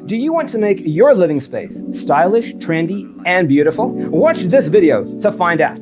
Do you want to make your living space stylish, trendy, and beautiful? Watch this video to find out.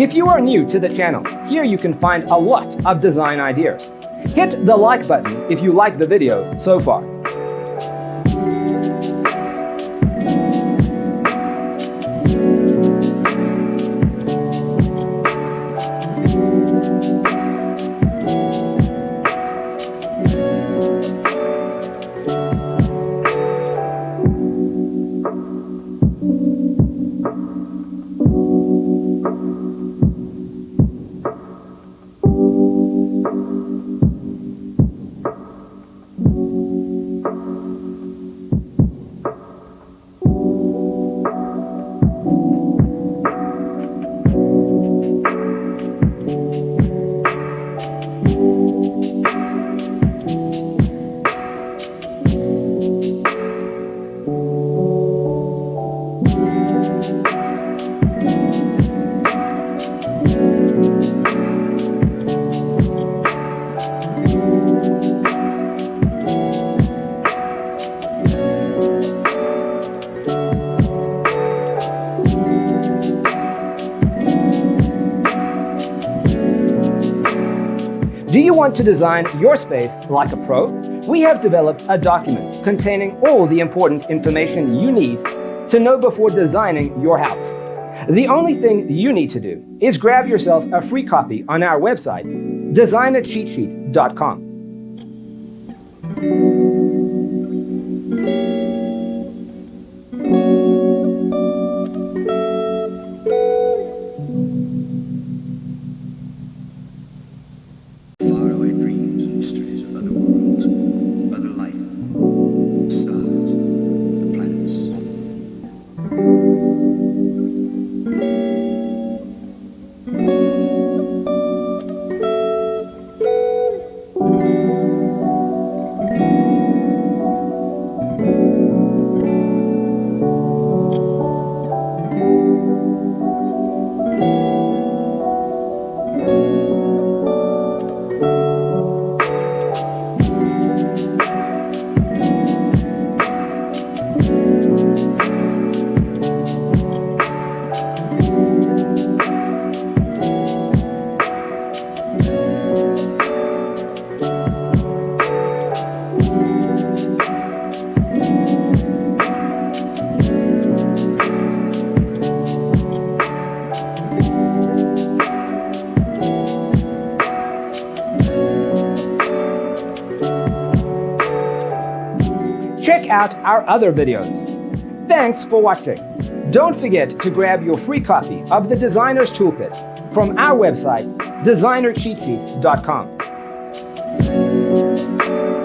If you are new to the channel, here you can find a lot of design ideas. Hit the like button if you like the video so far. Do you want to design your space like a pro? We have developed a document containing all the important information you need to know before designing your house. The only thing you need to do is grab yourself a free copy on our website, designercheatsheet.com. Faraway dreams and mysteries of other worlds, other life, stars, the Check out our other videos. Thanks for watching. Don't forget to grab your free copy of the Designer's Toolkit from our website, designercheatsheet.com.